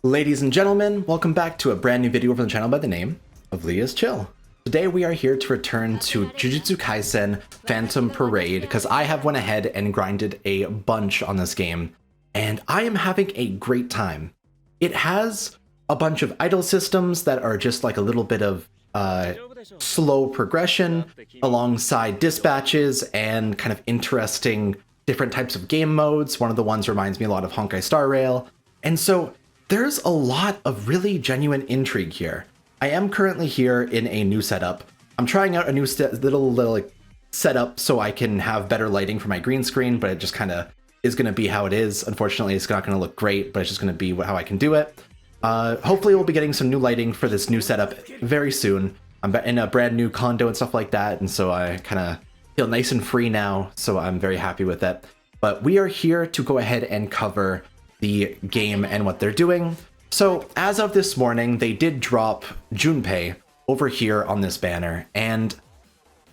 Ladies and gentlemen, welcome back to a brand new video from the channel by the name of LeaIsChill. Today we are here to return to Jujutsu Kaisen Phantom Parade because I have went ahead and grinded a bunch on this game, and I am having a great time. It has a bunch of idle systems that are just like a little bit of slow progression alongside dispatches and kind of interesting different types of game modes. One of the ones reminds me a lot of Honkai Star Rail, and so there's a lot of really genuine intrigue here. I am currently here in a new setup. I'm trying out a new little like, setup so I can have better lighting for my green screen, but it just kind of is going to be how it is. Unfortunately, it's not going to look great, but it's just going to be how I can do it. Hopefully we'll be getting some new lighting for this new setup very soon. I'm in a brand new condo and stuff like that, and so I kind of feel nice and free now, so I'm very happy with it. But we are here to go ahead and cover the game and what they're doing. So as of this morning, they did drop Junpei over here on this banner, and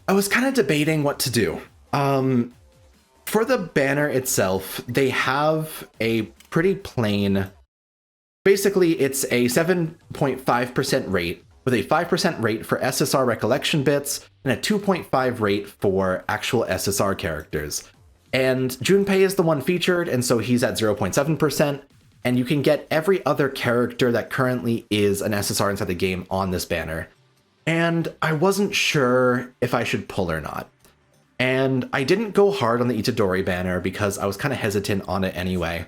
I was kind of debating what to do. For the banner itself, they have a pretty plain, basically it's a 7.5% rate with a 5% rate for SSR recollection bits and a 2.5 rate for actual SSR characters. And Junpei is the one featured, and so he's at 0.7%, and you can get every other character that currently is an SSR inside the game on this banner. And I wasn't sure if I should pull or not. And I didn't go hard on the Itadori banner because I was kind of hesitant on it anyway.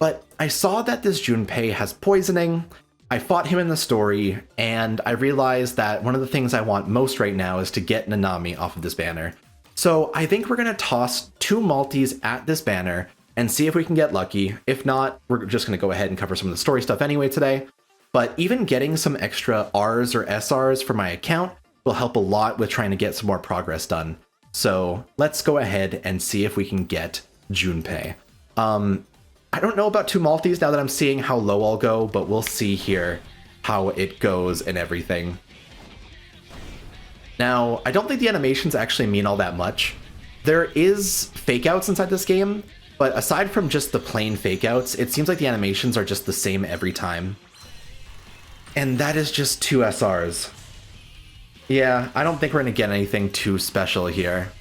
But I saw that this Junpei has poisoning, I fought him in the story, and I realized that one of the things I want most right now is to get Nanami off of this banner. So I think we're going to toss 2 multis at this banner and see if we can get lucky. If not, we're just going to go ahead and cover some of the story stuff anyway today. But even getting some extra Rs or SRs for my account will help a lot with trying to get some more progress done. So let's go ahead and see if we can get Junpei. I don't know about 2 multis now that I'm seeing how low I'll go, but we'll see here how it goes and everything. Now, I don't think the animations actually mean all that much. There is fake outs inside this game, but aside from just the plain fake outs, it seems like the animations are just the same every time. And that is just 2 SRs. Yeah, I don't think we're going to get anything too special here.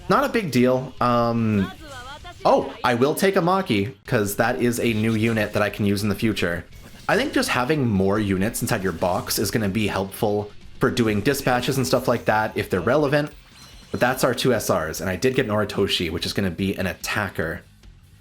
Not a big deal. Oh, I will take a Maki, because that is a new unit that I can use in the future. I think just having more units inside your box is going to be helpful for doing dispatches and stuff like that if they're relevant. But that's our 2 SRs, and I did get an Oritoshi, which is going to be an attacker.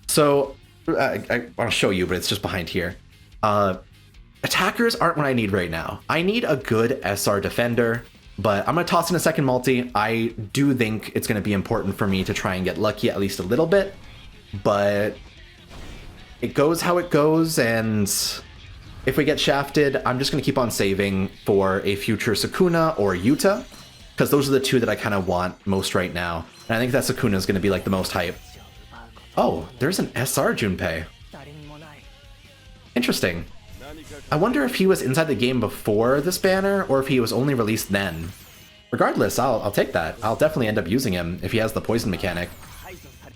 So, I'll show you, but it's just behind here. Attackers aren't what I need right now. I need a good SR defender, but I'm going to toss in a second multi. I do think it's going to be important for me to try and get lucky at least a little bit, but it goes how it goes, and if we get shafted, I'm just going to keep on saving for a future Sukuna or Yuta, because those are the 2 that I kind of want most right now. And I think that Sukuna is going to be like the most hype. Oh, there's an SR Junpei. Interesting. I wonder if he was inside the game before this banner, or if he was only released then. Regardless, I'll take that. I'll definitely end up using him if he has the poison mechanic.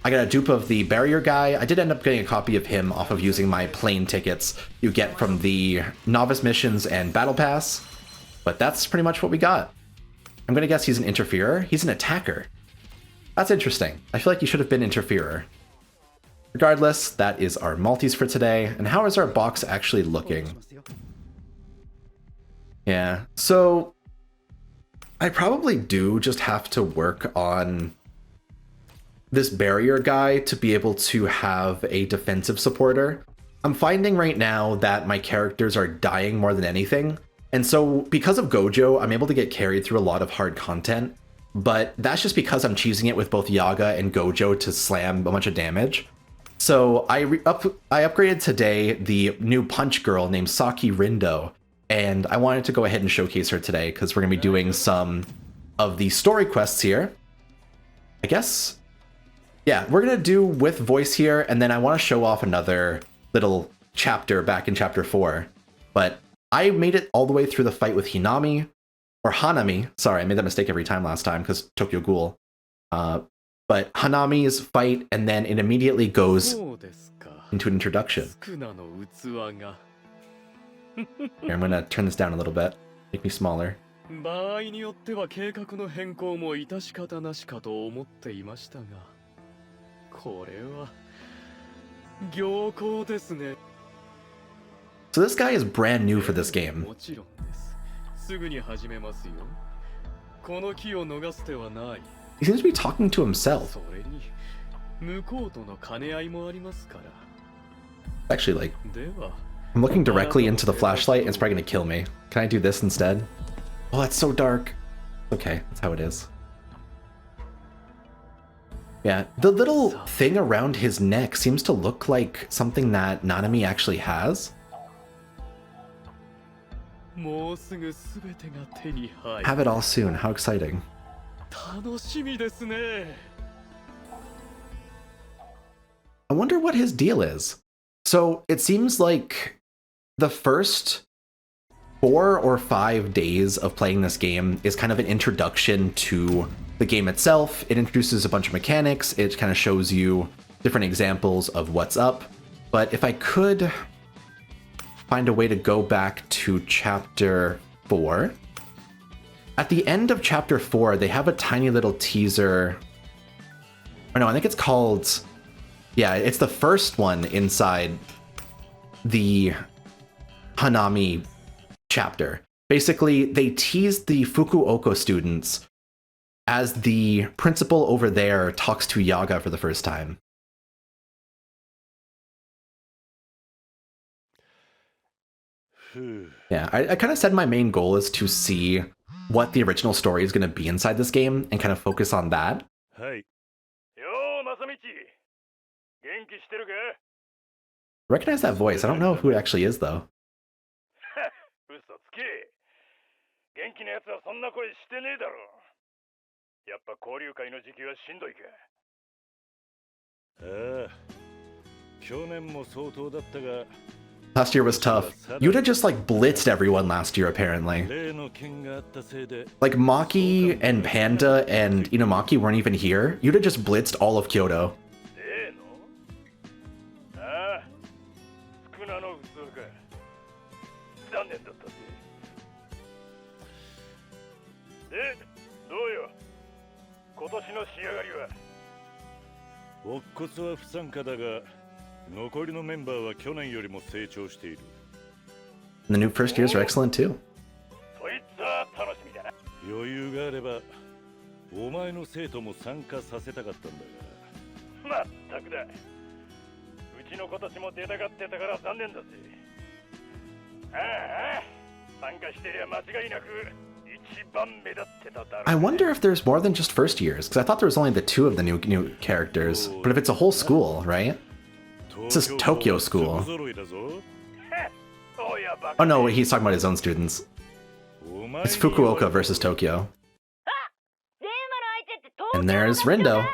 I got a dupe of the barrier guy. I did end up getting a copy of him off of using my plane tickets you get from the novice missions and battle pass. But that's pretty much what we got. I'm gonna guess he's an interferer. He's an attacker. That's interesting. I feel like he should have been interferer. Regardless, that is our multis for today. And how is our box actually looking? Yeah, so I probably do just have to work on this barrier guy to be able to have a defensive supporter. I'm finding right now that my characters are dying more than anything. And so because of Gojo, I'm able to get carried through a lot of hard content. But that's just because I'm cheesing it with both Yaga and Gojo to slam a bunch of damage. So I upgraded today the new punch girl named Saki Rindo. And I wanted to go ahead and showcase her today because we're going to be doing some of the story quests here. I guess. Yeah, we're going to do with voice here, and then I want to show off another little chapter back in chapter 4. But I made it all the way through the fight with Hinami, or Hanami. Sorry, I made that mistake every time last time because Tokyo Ghoul. But Hanami's fight, and then it immediately goes into an introduction. Here, I'm gonna turn this down a little bit, make me smaller. So this guy is brand new for this game. He seems to be talking to himself. Actually, like, I'm looking directly into the flashlight and it's probably gonna kill me. Can I do this instead? Oh, that's so dark. Okay, that's how it is. Yeah, the little thing around his neck seems to look like something that Nanami actually has. Have it all soon, how exciting. I wonder what his deal is. So it seems like the first 4 or 5 days of playing this game is kind of an introduction to the game itself. It introduces a bunch of mechanics. It kind of shows you different examples of what's up. But if I could find a way to go back to chapter 4. At the end of chapter 4, they have a tiny little teaser. Or no, I think it's called... Yeah, it's the first one inside the Hanami chapter. Basically, they teased the Fukuoka students as the principal over there talks to Yaga for the first time. Yeah, I kind of said my main goal is to see what the original story is going to be inside this game and kind of focus on that. Recognize that voice. I don't know who it actually is, though. Last year was tough. Yuta just like blitzed everyone last year, apparently. Like Maki and Panda and Inumaki weren't even here. Yuta just blitzed all of Kyoto. And the new first years are excellent too. I wonder if there's more than just first years, because I thought there was only the 2 of the new characters. But if it's a whole school, right? This is Tokyo School. Oh no, he's talking about his own students. It's Fukuoka versus Tokyo. And there's Rindo.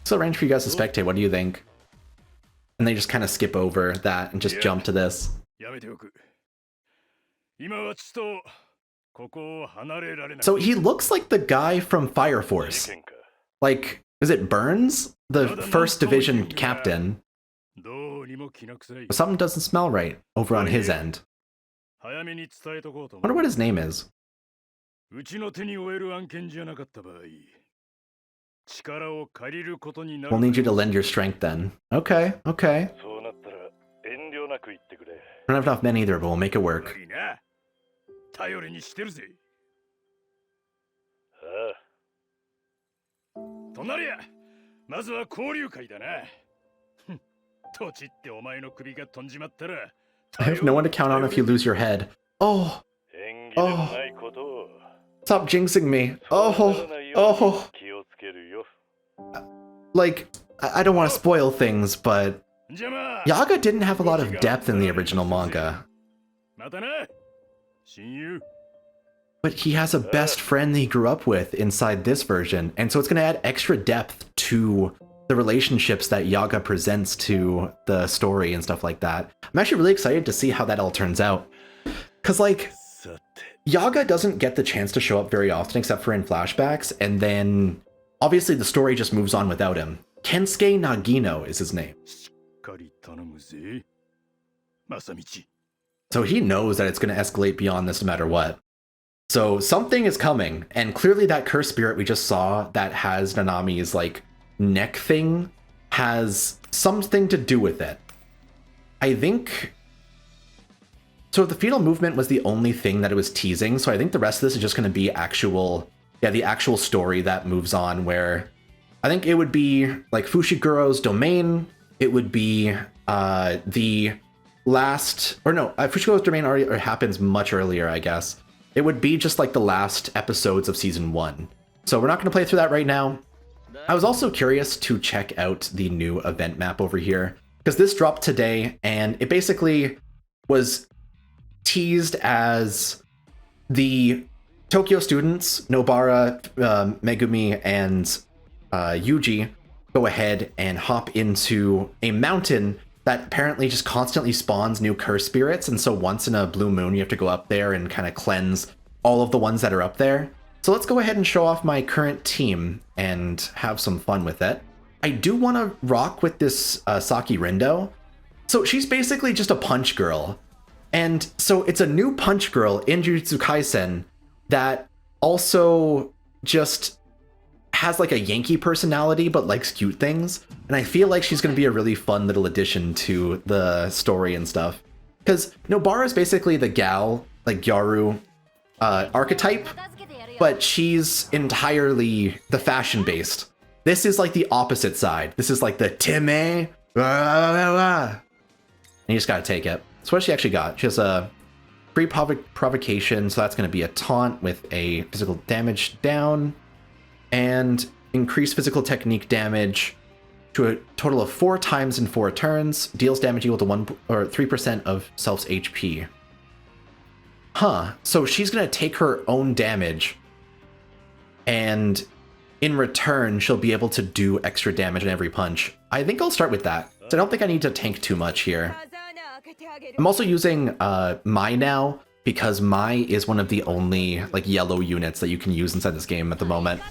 So arrange for you guys to spectate, what do you think? And they just kind of skip over that and just jump to this. So he looks like the guy from Fire Force. Like, is it Burns? The first division captain. Something doesn't smell right over on his end. I wonder what his name is. We'll need you to lend your strength then. Okay, okay. I don't have enough men either, but we'll make it work. I have no one to count on if you lose your head. Oh! Oh! Stop jinxing me. Oh! Oh! Like, I don't want to spoil things, but Yaga didn't have a lot of depth in the original manga. But he has a best friend that he grew up with inside this version, and so it's going to add extra depth to the relationships that Yaga presents to the story and stuff like that. I'm actually really excited to see how that all turns out. Because, like, Yaga doesn't get the chance to show up very often except for in flashbacks, and then obviously the story just moves on without him. Kensuke Nagino is his name. So he knows that it's going to escalate beyond this no matter what. So something is coming, and clearly that cursed spirit we just saw that has Nanami's, like, neck thing has something to do with it. I think... So the fetal movement was the only thing that it was teasing, so I think the rest of this is just going to be actual... Yeah, the actual story that moves on, where I think it would be, like, Fushiguro's domain, it would be the last... Or no, Fushiguro's domain already happens much earlier, I guess. It would be just like the last episodes of season 1. So we're not going to play through that right now. I was also curious to check out the new event map over here, because this dropped today, and it basically was teased as the Tokyo students, Nobara, Megumi, and Yuji, go ahead and hop into a mountain that apparently just constantly spawns new curse spirits, and so once in a blue moon you have to go up there and kind of cleanse all of the ones that are up there. So let's go ahead and show off my current team and have some fun with it. I do want to rock with this Saki Rindo. So she's basically just a punch girl. And so it's a new punch girl in Jujutsu Kaisen that also just has like a Yankee personality but likes cute things. And I feel like she's going to be a really fun little addition to the story and stuff. Because Nobara is basically the gal, like Gyaru archetype, but she's entirely the fashion-based. This is like the opposite side. This is like the Time. And you just gotta take it. So what she actually got? She has a free provocation, so that's gonna be a taunt with a physical damage down, and increased physical technique damage to a total of 4 times in 4 turns, deals damage equal to 1 or 3% of self's HP. Huh, so she's gonna take her own damage, and in return, she'll be able to do extra damage in every punch. I think I'll start with that. So I don't think I need to tank too much here. I'm also using Mai now, because Mai is one of the only like yellow units that you can use inside this game at the moment.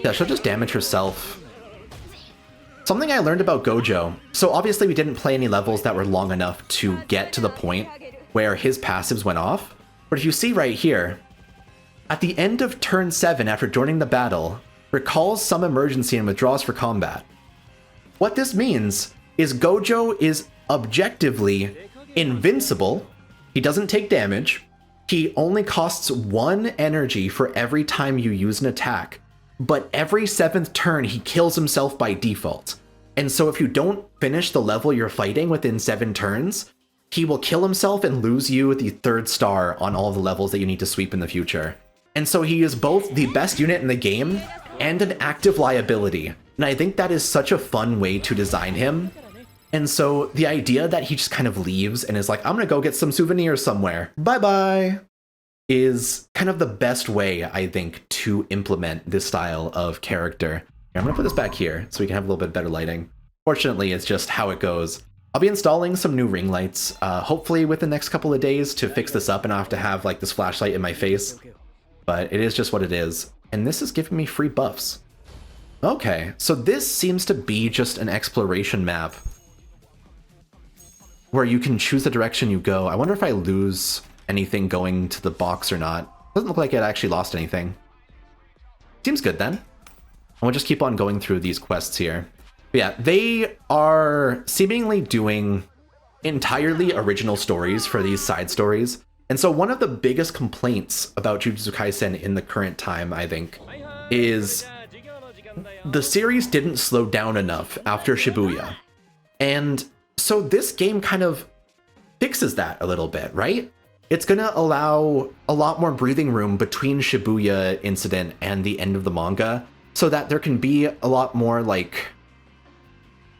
Yeah, she'll just damage herself. Something I learned about Gojo. So obviously we didn't play any levels that were long enough to get to the point where his passives went off. But if you see right here, at the end of turn 7 after joining the battle, recalls some emergency and withdraws for combat. What this means is Gojo is objectively invincible. He doesn't take damage. He only costs 1 energy for every time you use an attack. But every 7th turn, he kills himself by default. And so if you don't finish the level you're fighting within 7 turns, he will kill himself and lose you the 3rd star on all the levels that you need to sweep in the future. And so he is both the best unit in the game and an active liability. And I think that is such a fun way to design him. And so the idea that he just kind of leaves and is like, I'm gonna go get some souvenirs somewhere, bye-bye, is kind of the best way, I think, to implement this style of character. Here, I'm gonna put this back here so we can have a little bit better lighting. Fortunately, it's just how it goes. I'll be installing some new ring lights, hopefully within the next couple of days to fix this up and I don't have to have like this flashlight in my face. But it is just what it is. And this is giving me free buffs. Okay, so this seems to be just an exploration map where you can choose the direction you go. I wonder if I lose anything going to the box or not. Doesn't look like it actually lost anything. Seems good then. And we'll just keep on going through these quests here. But yeah, they are seemingly doing entirely original stories for these side stories. And so one of the biggest complaints about Jujutsu Kaisen in the current time, I think, is the series didn't slow down enough after Shibuya. And so this game kind of fixes that a little bit, right? It's gonna allow a lot more breathing room between Shibuya incident and the end of the manga, so that there can be a lot more like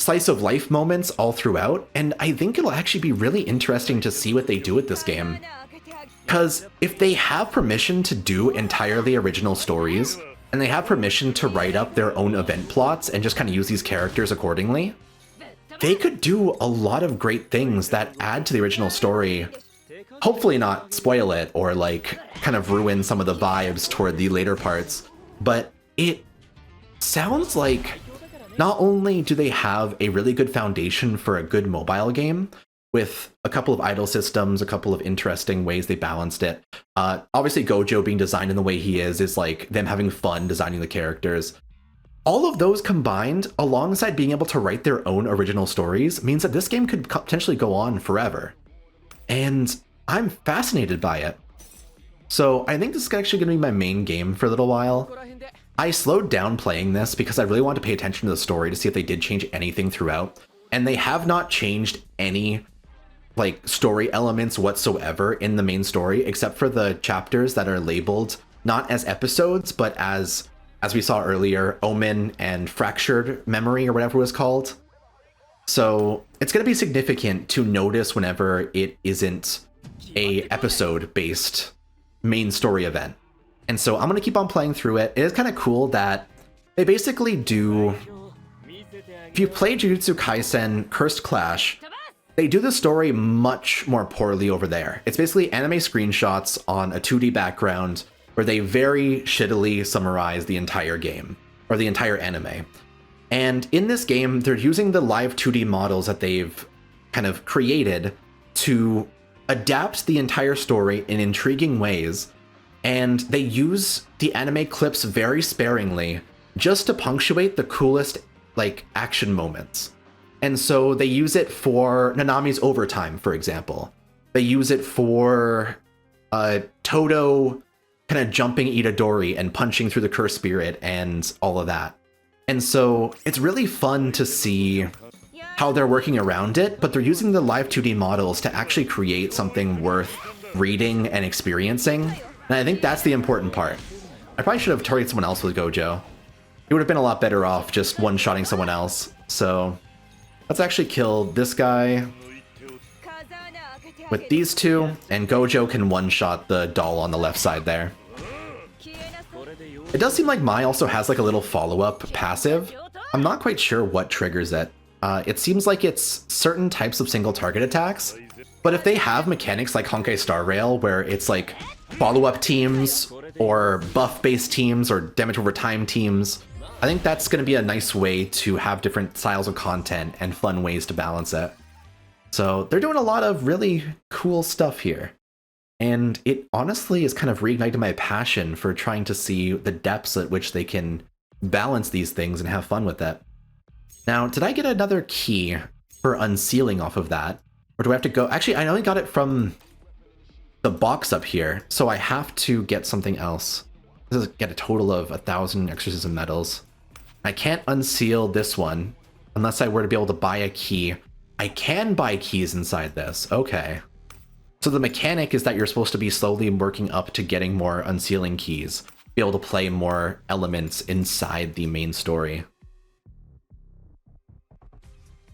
slice of life moments all throughout, and I think it'll actually be really interesting to see what they do with this game. Because if they have permission to do entirely original stories, and they have permission to write up their own event plots and just kind of use these characters accordingly, they could do a lot of great things that add to the original story. Hopefully not spoil it or like kind of ruin some of the vibes toward the later parts, but it sounds like not only do they have a really good foundation for a good mobile game with a couple of idle systems, a couple of interesting ways they balanced it. Obviously Gojo being designed in the way he is like them having fun designing the characters. All of those combined, alongside being able to write their own original stories, means that this game could potentially go on forever. And I'm fascinated by it. So I think this is actually going to be my main game for a little while. I slowed down playing this because I really wanted to pay attention to the story to see if they did change anything throughout. And they have not changed any like story elements whatsoever in the main story, except for the chapters that are labeled not as episodes, but as we saw earlier, Omen and Fractured Memory or whatever it was called. So it's going to be significant to notice whenever it isn't a episode-based main story event. And so I'm going to keep on playing through it. It is kind of cool that they basically do... If you play Jujutsu Kaisen Cursed Clash, they do the story much more poorly over there. It's basically anime screenshots on a 2D background where they very shittily summarize the entire game, or the entire anime. And in this game, they're using the live 2D models that they've kind of created to adapt the entire story in intriguing ways, and they use the anime clips very sparingly just to punctuate the coolest like action moments. And so they use it for Nanami's overtime, for example. They use it for Todo kind of jumping Itadori and punching through the cursed spirit and all of that. And so it's really fun to see how they're working around it, but they're using the live 2D models to actually create something worth reading and experiencing. And I think that's the important part. I probably should have targeted someone else with Gojo. It would have been a lot better off just one-shotting someone else. So let's actually kill this guy with these two, and Gojo can one-shot the doll on the left side there. It does seem like Mai also has like a little follow-up passive. I'm not quite sure what triggers it. It seems like it's certain types of single target attacks, but if they have mechanics like Honkai Star Rail where it's like follow-up teams or buff-based teams or damage over time teams, I think that's going to be a nice way to have different styles of content and fun ways to balance it. So they're doing a lot of really cool stuff here. And it honestly is kind of reignited my passion for trying to see the depths at which they can balance these things and have fun with it. Now, did I get another key for unsealing off of that? Or do I have to go? Actually, I only got it from the box up here, so I have to get something else. This is get a total of 1,000 exorcism medals. I can't unseal this one unless I were to be able to buy a key. I can buy keys inside this. Okay. So the mechanic is that you're supposed to be slowly working up to getting more unsealing keys, be able to play more elements inside the main story.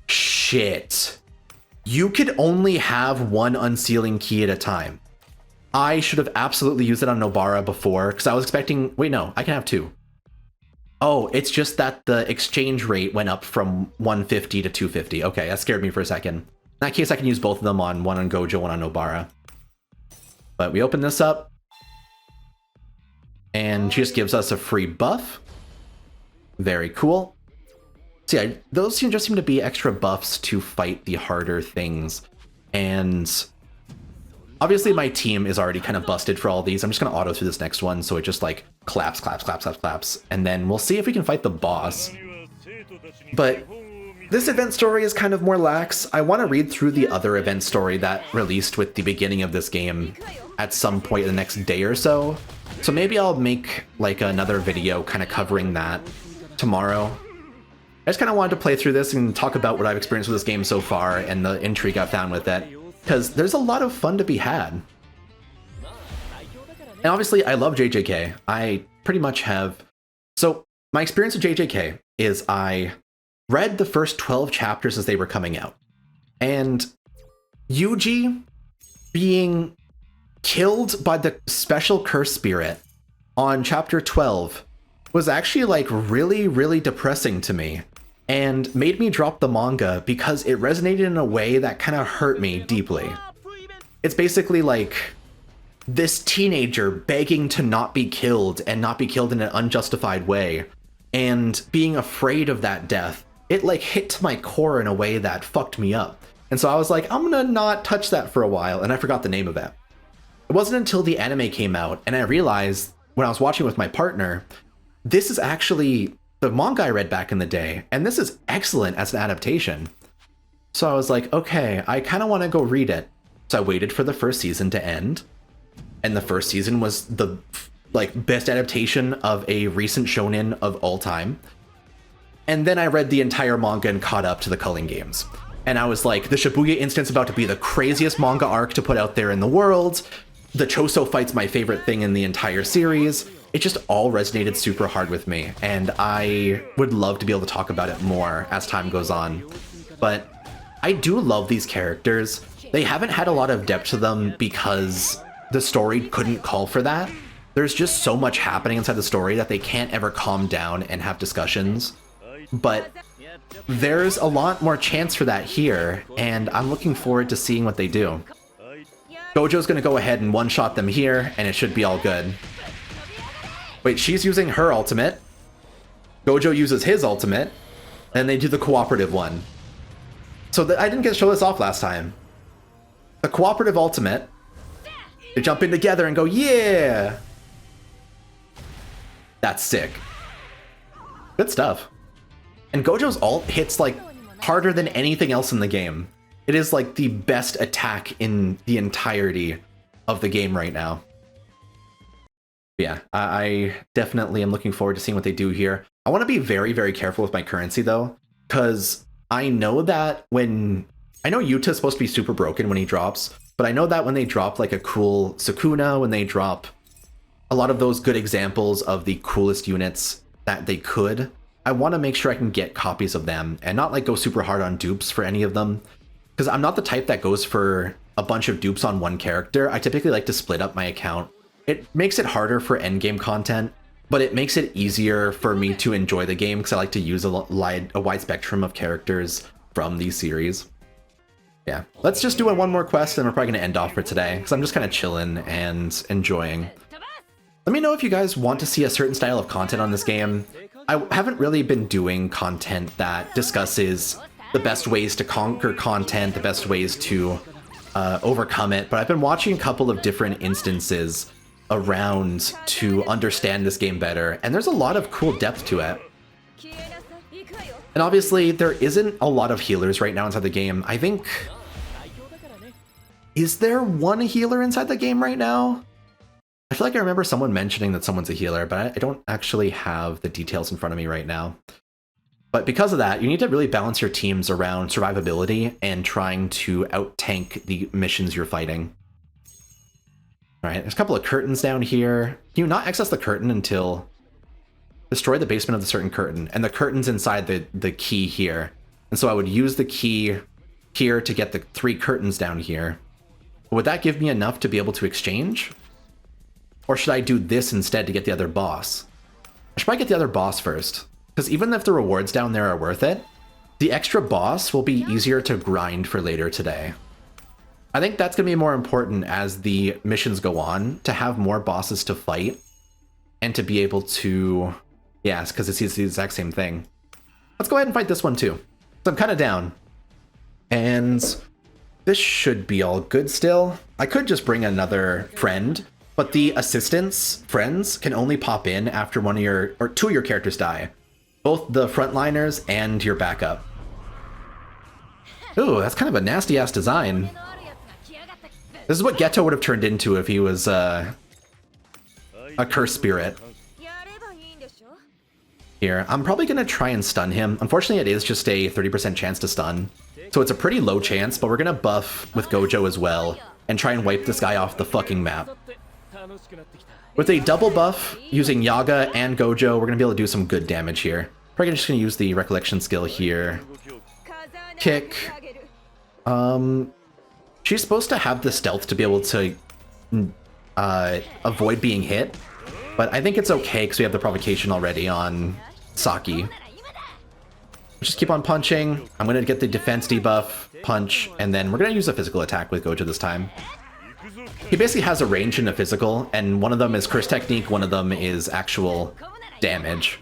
Shit. You could only have one unsealing key at a time. I should have absolutely used it on Nobara before, because I was expecting... Wait, no, I can have two. Oh, it's just that the exchange rate went up from 150 to 250. Okay, that scared me for a second. In that case, I can use both of them on one on Gojo, one on Nobara. But we open this up, and she just gives us a free buff. Very cool. So yeah, those just seem to be extra buffs to fight the harder things. And obviously my team is already kind of busted for all these. I'm just going to auto through this next one, so it just like claps, claps, claps, claps, claps. And then we'll see if we can fight the boss. But this event story is kind of more lax. I want to read through the other event story that released with the beginning of this game at some point in the next day or so. So maybe I'll make like another video kind of covering that tomorrow. I just kind of wanted to play through this and talk about what I've experienced with this game so far and the intrigue I've found with it, because there's a lot of fun to be had. And obviously, I love JJK. I pretty much have... So, my experience with JJK is I read the first 12 chapters as they were coming out. And Yuji being killed by the special curse spirit on chapter 12 was actually like really, really depressing to me and made me drop the manga because it resonated in a way that kind of hurt me deeply. It's basically like this teenager begging to not be killed and not be killed in an unjustified way and being afraid of that death. It like hit to my core in a way that fucked me up. And so I was like, I'm gonna not touch that for a while, and I forgot the name of it. It wasn't until the anime came out and I realized when I was watching with my partner, this is actually the manga I read back in the day, and this is excellent as an adaptation. So I was like, okay, I kind of want to go read it. So I waited for the first season to end, and the first season was the like best adaptation of a recent shonen of all time. And then I read the entire manga and caught up to the Culling Games. And I was like, the Shibuya instance about to be the craziest manga arc to put out there in the world. The Choso fight's my favorite thing in the entire series. It just all resonated super hard with me, and I would love to be able to talk about it more as time goes on. But I do love these characters. They haven't had a lot of depth to them because the story couldn't call for that. There's just so much happening inside the story that they can't ever calm down and have discussions. But there's a lot more chance for that here, and I'm looking forward to seeing what they do. Gojo's gonna go ahead and one-shot them here, and it should be all good. Wait, she's using her ultimate. Gojo uses his ultimate, and they do the cooperative one. So I didn't get to show this off last time. The cooperative ultimate, they jump in together and go, yeah! That's sick. Good stuff. And Gojo's ult hits like harder than anything else in the game. It is like the best attack in the entirety of the game right now. Yeah, I definitely am looking forward to seeing what they do here. I want to be very, very careful with my currency though, because I know that I know Yuta's supposed to be super broken when he drops, but I know that when they drop like a cool Sukuna, when they drop a lot of those good examples of the coolest units that they could, I want to make sure I can get copies of them and not like go super hard on dupes for any of them. Because I'm not the type that goes for a bunch of dupes on one character. I typically like to split up my account. It makes it harder for endgame content, but it makes it easier for me to enjoy the game because I like to use a wide spectrum of characters from these series. Yeah, let's just do one more quest and we're probably going to end off for today because I'm just kind of chilling and enjoying. Let me know if you guys want to see a certain style of content on this game. I haven't really been doing content that discusses the best ways to conquer content, the best ways to overcome it, but I've been watching a couple of different instances around to understand this game better, and there's a lot of cool depth to it. And obviously, there isn't a lot of healers right now inside the game. I think... Is there one healer inside the game right now? I feel like I remember someone mentioning that someone's a healer, but I don't actually have the details in front of me right now. But because of that, you need to really balance your teams around survivability and trying to out-tank the missions you're fighting. Alright, there's a couple of curtains down here. Can you not access the curtain until... Destroy the basement of the certain curtain, and the curtain's inside the key here. And so I would use the key here to get the 3 curtains down here. Would that give me enough to be able to exchange? Or should I do this instead to get the other boss? I should probably get the other boss first. Because even if the rewards down there are worth it, the extra boss will be easier to grind for later today. I think that's going to be more important as the missions go on, to have more bosses to fight, and to be able to... Yes, because it's the exact same thing. Let's go ahead and fight this one too. So I'm kind of down. And this should be all good still. I could just bring another friend, but the assistants, friends, can only pop in after one of your, or 2 of your characters die. Both the frontliners and your backup. Ooh, that's kind of a nasty-ass design. This is what Geto would have turned into if he was a cursed spirit. Here, I'm probably going to try and stun him. Unfortunately, it is just a 30% chance to stun. So it's a pretty low chance, but we're going to buff with Gojo as well and try and wipe this guy off the fucking map. With a double buff using Yaga and Gojo, we're going to be able to do some good damage here. Probably just gonna use the recollection skill here. Kick. She's supposed to have the stealth to be able to avoid being hit, but I think it's okay because we have the provocation already on Saki. Just keep on punching. I'm gonna get the defense debuff, punch, and then we're gonna use a physical attack with Gojo this time. He basically has a range and a physical, and one of them is curse technique, one of them is actual damage.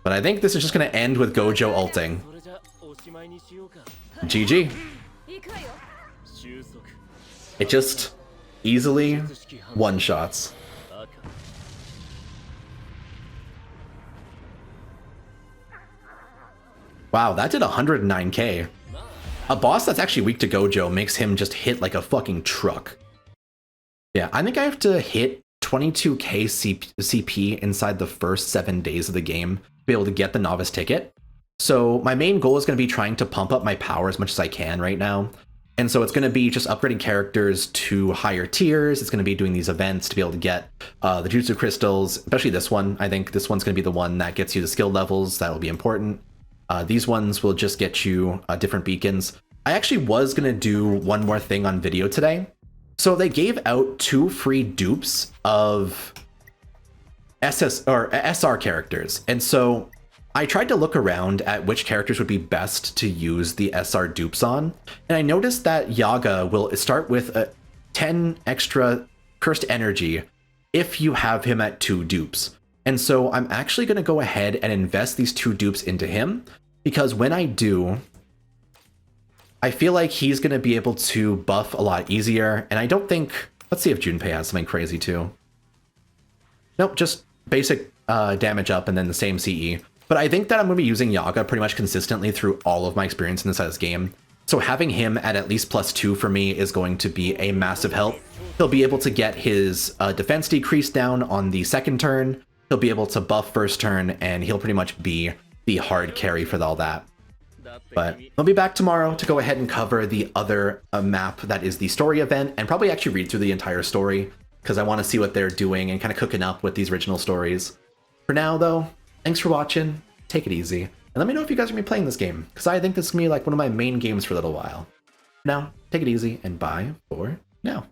But I think this is just gonna end with Gojo ulting. GG. It just easily one-shots. Wow, that did 109k. A boss that's actually weak to Gojo makes him just hit like a fucking truck. Yeah, I think I have to hit 22k CP inside the first 7 days of the game to be able to get the novice ticket. So my main goal is going to be trying to pump up my power as much as I can right now. And so it's going to be just upgrading characters to higher tiers. It's going to be doing these events to be able to get the Jujutsu crystals, especially this one. I think this one's going to be the one that gets you the skill levels. That will be important. These ones will just get you different beacons. I actually was going to do one more thing on video today. So they gave out 2 free dupes of SR characters. And so I tried to look around at which characters would be best to use the SR dupes on. And I noticed that Yaga will start with 10 extra cursed energy if you have him at 2 dupes. And so I'm actually going to go ahead and invest these 2 dupes into him, because when I do, I feel like he's going to be able to buff a lot easier. And I don't think... Let's see if Junpei has something crazy too. Nope, just basic damage up and then the same CE. But I think that I'm going to be using Yaga pretty much consistently through all of my experience in this game. So having him at least +2 for me is going to be a massive help. He'll be able to get his defense decrease down on the second turn. He'll be able to buff first turn, and he'll pretty much be the hard carry for all that. But I'll be back tomorrow to go ahead and cover the other map that is the story event, and probably actually read through the entire story, because I want to see what they're doing and kind of cooking up with these original stories. For now, though, thanks for watching, take it easy, and let me know if you guys are going to be playing this game, because I think this is going to be like one of my main games for a little while. Now, take it easy, and bye for now.